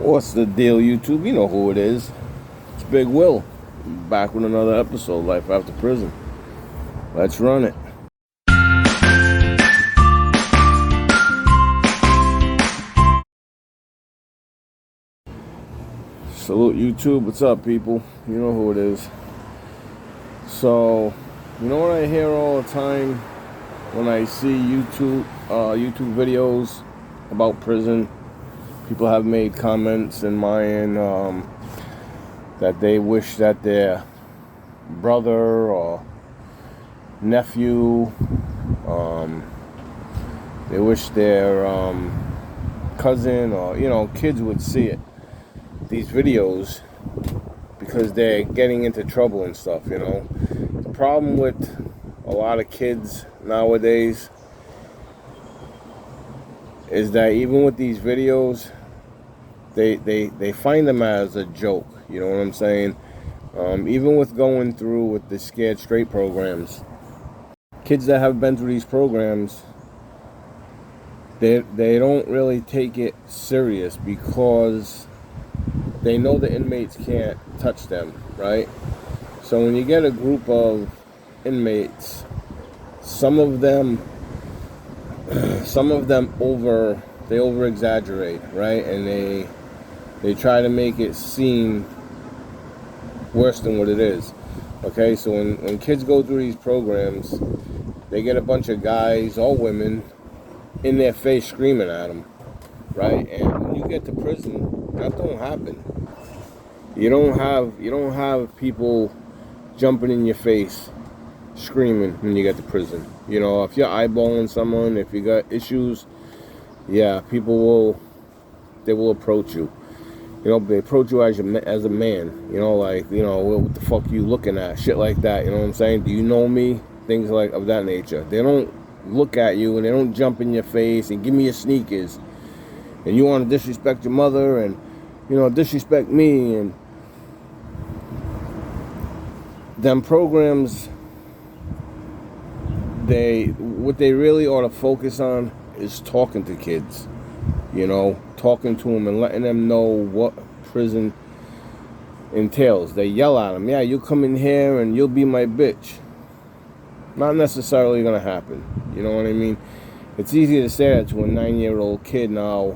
What's the deal, YouTube? You know who it is. It's Big Will. Back with another episode, Life After Prison. Let's run it. Salute YouTube. What's up, people? You know who it is. So, you know what I hear all the time when I see YouTube videos about prison? People have made comments in mine that they wish that their brother or nephew, they wish their cousin or kids would see it. These videos, because they're getting into trouble and stuff. The problem with a lot of kids nowadays is that even with these videos, they find them as a joke. You know what I'm saying? Even with going through with the Scared Straight programs, kids that have been through these programs, they don't really take it serious because they know the inmates can't touch them, right? So when you get a group of inmates, some of them over exaggerate, right? And they try to make it seem worse than what it is. Okay, so when kids go through these programs, they get a bunch of guys or women in their face screaming at them, right? And when you get to prison, that don't happen. You don't have people jumping in your face screaming when you get to prison. If you're eyeballing someone, if you got issues, yeah, people will approach you. They approach you as a man. What the fuck you looking at? Shit like that. You know what I'm saying? Do you know me? Things like of that nature. They don't look at you and they don't jump in your face and give me your sneakers. And you want to disrespect your mother and disrespect me. And them programs, what they really ought to focus on is talking to kids. Talking to them and letting them know what prison entails. They yell at them, yeah, you come in here and you'll be my bitch. Not necessarily gonna happen. You know what I mean? It's easy to say that to a 9-year-old kid now.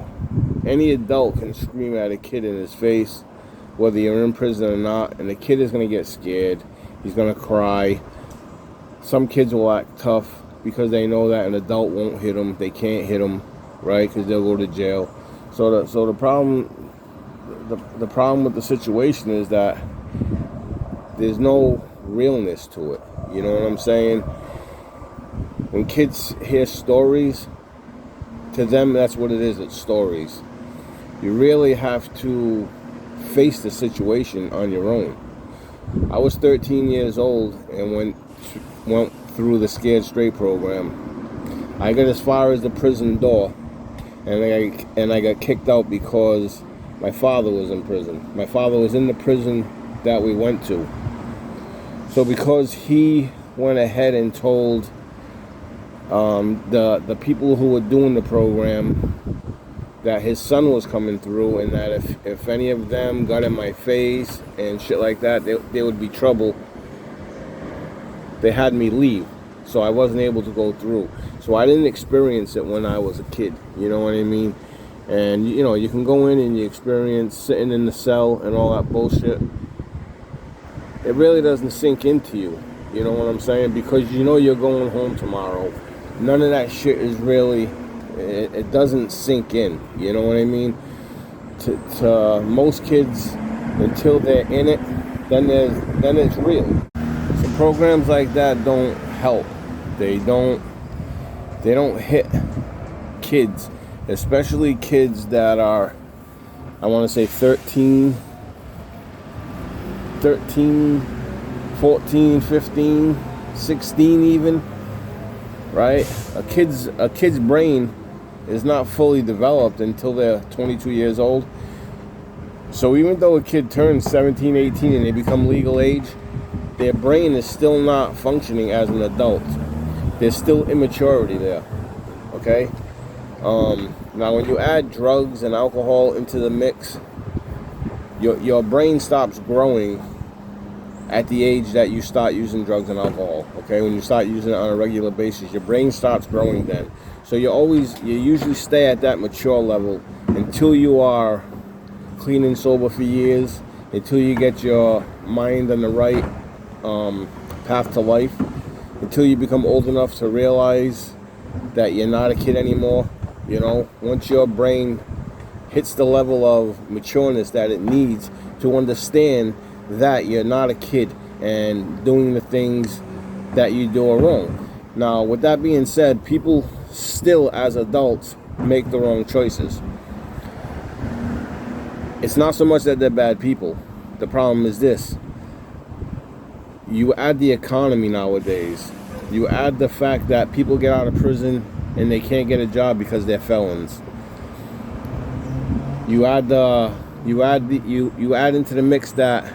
Any adult can scream at a kid in his face, whether you're in prison or not, and the kid is gonna get scared. He's gonna cry. Some kids will act tough because they know that an adult won't hit them. They can't hit them, right? Because they'll go to jail. So the problem with the situation is that there's no realness to it. You know what I'm saying? When kids hear stories, to them that's what it is. It's stories. You really have to face the situation on your own. I was 13 years old and went through the Scared Straight program. I got as far as the prison door, and I got kicked out because my father was in prison. My father was in the prison that we went to. So because he went ahead and told the people who were doing the program that his son was coming through, and that if any of them got in my face and shit like that, there would be trouble, they had me leave. So I wasn't able to go through. So I didn't experience it when I was a kid. You know what I mean? And you can go in and you experience sitting in the cell and all that bullshit. It really doesn't sink into you. You know what I'm saying? Because you're going home tomorrow. None of that shit is really, it doesn't sink in. You know what I mean? To most kids, until they're in it, then it's real. So programs like that don't help. They don't hit kids, especially kids that are, I want to say 13, 14, 15, 16 even, right? A kid's brain is not fully developed until they're 22 years old. So even though a kid turns 17, 18 and they become legal age, their brain is still not functioning as an adult. There's still immaturity there, okay? Now, when you add drugs and alcohol into the mix, your brain stops growing at the age that you start using drugs and alcohol. Okay, when you start using it on a regular basis, your brain stops growing then. So you usually stay at that mature level until you are clean and sober for years, until you get your mind on the right path to life, until you become old enough to realize that you're not a kid anymore. Once your brain hits the level of matureness that it needs to understand that you're not a kid and doing the things that you do are wrong. Now, with that being said, people still, as adults, make the wrong choices. It's not so much that they're bad people. The problem is this. You add the economy nowadays. You add the fact that people get out of prison and they can't get a job because they're felons. You add into the mix that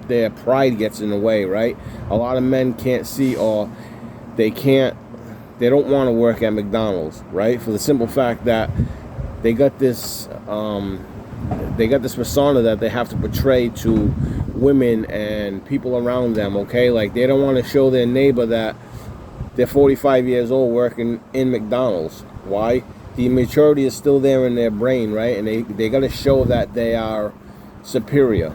their pride gets in the way, right? A lot of men can't see, or they don't want to work at McDonald's, right? For the simple fact that they got this persona that they have to portray to women and people around them, okay? Like, they don't want to show their neighbor that they're 45 years old working in McDonald's. Why? The immaturity is still there in their brain, right? And they got to show that they are superior.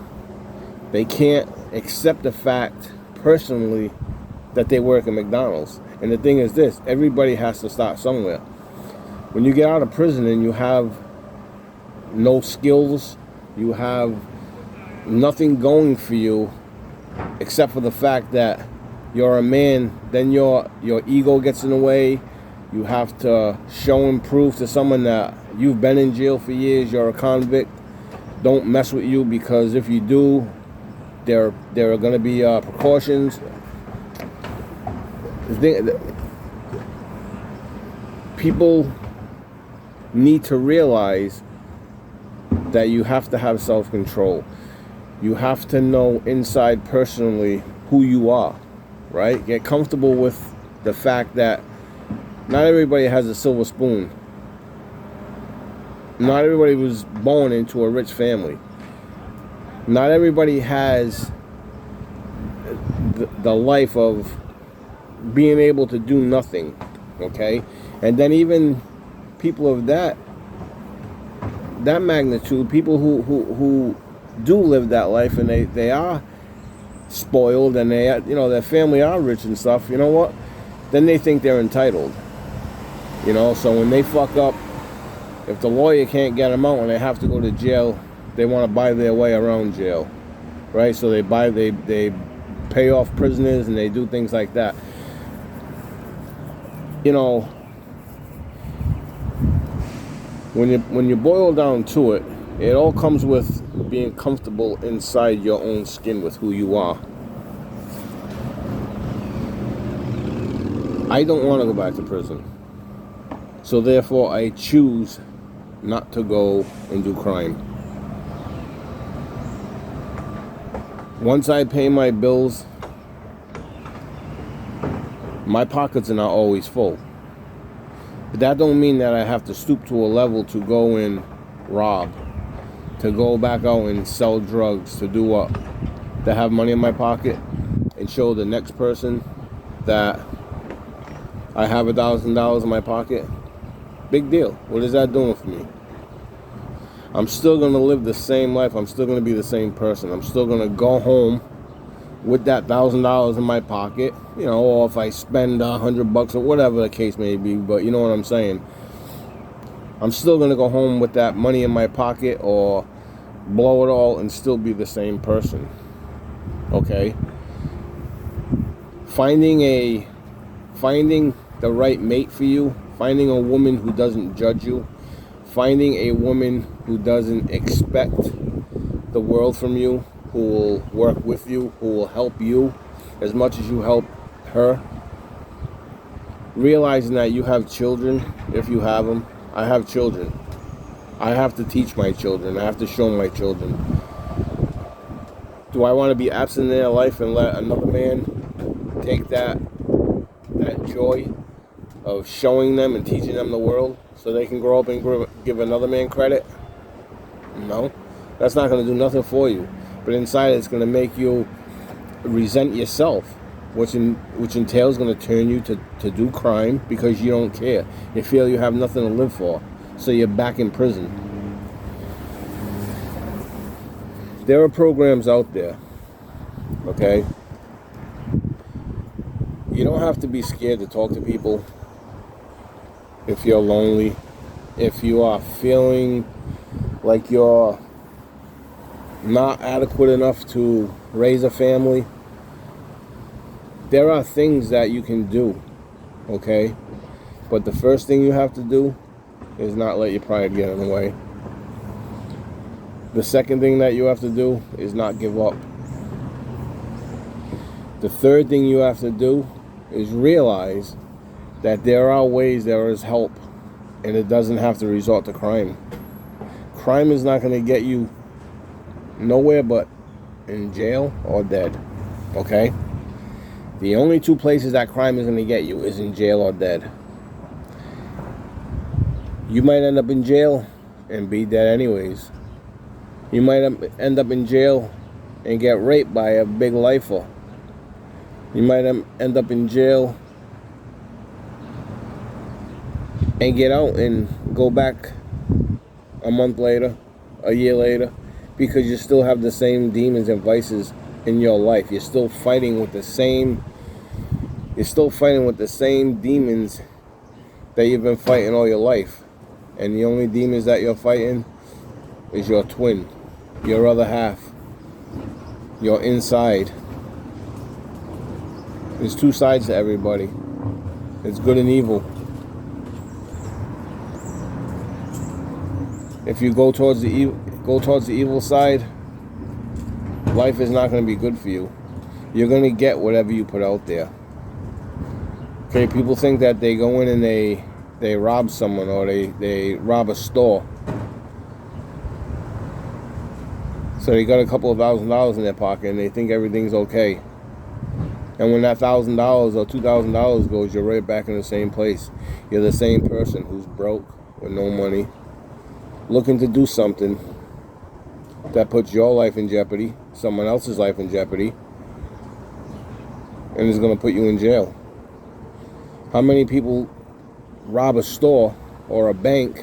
They can't accept the fact personally that they work at McDonald's. And the thing is this, everybody has to start somewhere. When you get out of prison and you have no skills, you have nothing going for you except for the fact that you're a man, then your ego gets in the way. You have to show and prove to someone that you've been in jail for years, you're a convict. Don't mess with you, because if you do, there are going to be precautions. People need to realize that you have to have self-control. You have to know inside personally who you are, right? Get comfortable with the fact that not everybody has a silver spoon. Not everybody was born into a rich family. Not everybody has the life of being able to do nothing, okay? And then even people of that magnitude, people who do live that life and they are spoiled and their family are rich and stuff, you know what? Then they think they're entitled. So when they fuck up, if the lawyer can't get them out and they have to go to jail, they want to buy their way around jail, right? So they pay off prisoners and they do things like that. When you boil down to it, it all comes with being comfortable inside your own skin with who you are. I don't want to go back to prison. So therefore, I choose not to go and do crime. Once I pay my bills, my pockets are not always full. But that don't mean that I have to stoop to a level to go and rob, to go back out and sell drugs, to do what? To have money in my pocket and show the next person that I have $1,000 in my pocket. Big deal. What is that doing for me? I'm still going to live the same life. I'm still going to be the same person. I'm still going to go home with that $1,000 in my pocket, or if I spend $100 or whatever the case may be, but you know what I'm saying. I'm still going to go home with that money in my pocket or blow it all and still be the same person. Okay? Finding the right mate for you, finding a woman who doesn't judge you, finding a woman who doesn't expect the world from you, who will work with you, who will help you as much as you help her. Realizing that you have children, if you have them. I have children. I have to teach my children. I have to show my children. Do I want to be absent in their life and let another man take that joy of showing them and teaching them the world so they can grow up and give another man credit? No. That's not going to do nothing for you. But inside, it's going to make you resent yourself, which entails going to turn you to do crime because you don't care. You feel you have nothing to live for, so you're back in prison. There are programs out there, okay? You don't have to be scared to talk to people if you're lonely, if you are feeling like you're not adequate enough to raise a family. There are things that you can do, okay? But the first thing you have to do is not let your pride get in the way. The second thing that you have to do is not give up. The third thing you have to do is realize that there are ways, there is help, and it doesn't have to resort to crime. Crime is not going to get you nowhere but in jail or dead, okay? The only two places that crime is going to get you is in jail or dead. You might end up in jail and be dead anyways. You might end up in jail and get raped by a big lifer. You might end up in jail and get out and go back a month later, a year later, because you still have the same demons and vices in your life. You're still fighting with the same demons that you've been fighting all your life. And the only demons that you're fighting is your twin, your other half, your inside. There's two sides to everybody. It's good and evil. If you go towards the evil side, life is not going to be good for you. You're going to get whatever you put out there. Okay, people think that they go in and they rob someone or they rob a store. So they got a couple of $1,000s in their pocket and they think everything's okay. And when that $1,000 or $2,000 goes, you're right back in the same place. You're the same person who's broke with no money, looking to do something that puts your life in jeopardy, someone else's life in jeopardy, and is going to put you in jail. How many people rob a store or a bank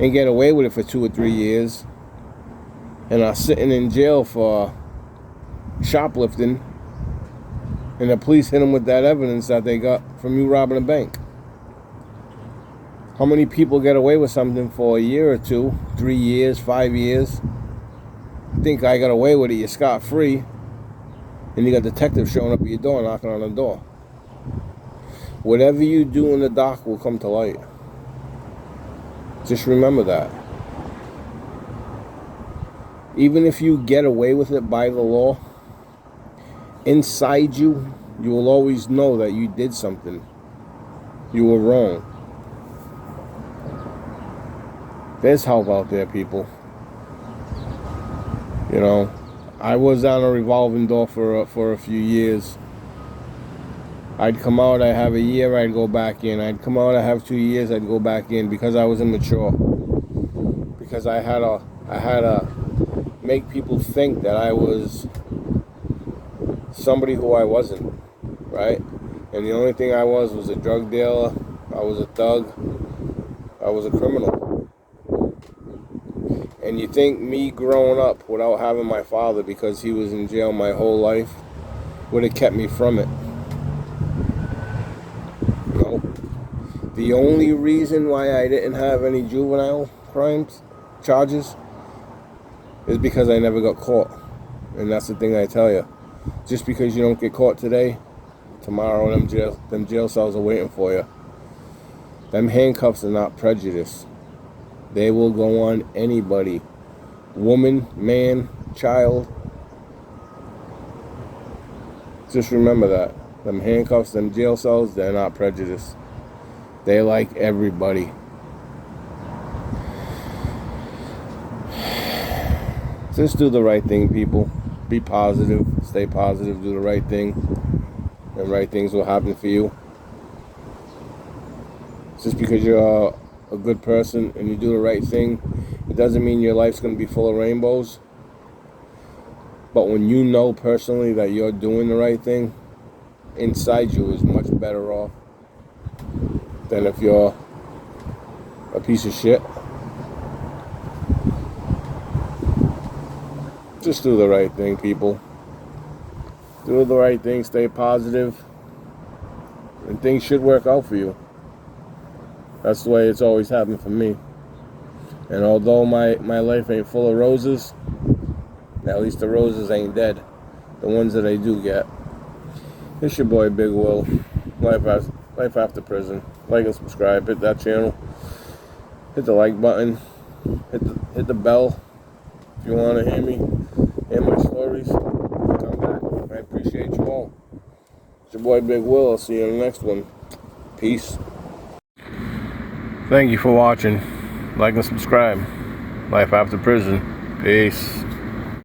and get away with it for 2 or 3 years and are sitting in jail for shoplifting, and the police hit them with that evidence that they got from you robbing a bank? How many people get away with something for a year or 2, 3 years, 5 years? Think I got away with it, you're scot-free, and you got detectives showing up at your door, knocking on the door. Whatever you do in the dark will come to light. Just remember that. Even if you get away with it by the law, inside you, you will always know that you did something. You were wrong. There's help out there, people. You know, I was on a revolving door for a few years. I'd come out, I'd have a year, I'd go back in. I'd come out, I'd have 2 years, I'd go back in, because I was immature. Because I had to make people think that I was somebody who I wasn't, right? And the only thing I was a drug dealer, I was a thug, I was a criminal. And you think me growing up without having my father, because he was in jail my whole life, would have kept me from it? No. The only reason why I didn't have any juvenile crimes, charges, is because I never got caught. And that's the thing I tell you. Just because you don't get caught today, tomorrow them jail cells are waiting for you. Them handcuffs are not prejudice. They will go on anybody. Woman, man, child. Just remember that. Them handcuffs, them jail cells, they're not prejudice. They like everybody. Just do the right thing, people. Be positive. Stay positive. Do the right thing. And right things will happen for you. Just because you're a good person and you do the right thing, It doesn't mean your life's going to be full of rainbows. But when you know personally that you're doing the right thing, inside you is much better off than if you're a piece of shit. Just do the right thing, people. Do the right thing, stay positive, and things should work out for you. That's the way it's always happened for me. And although my life ain't full of roses, at least the roses ain't dead. The ones that I do get. It's your boy Big Will. Life after prison. Like and subscribe. Hit that channel. Hit the like button. Hit the bell if you want to hear me. Hear my stories. Come back. I appreciate you all. It's your boy Big Will. I'll see you in the next one. Peace. Thank you for watching. Like and subscribe. Life after prison. Peace.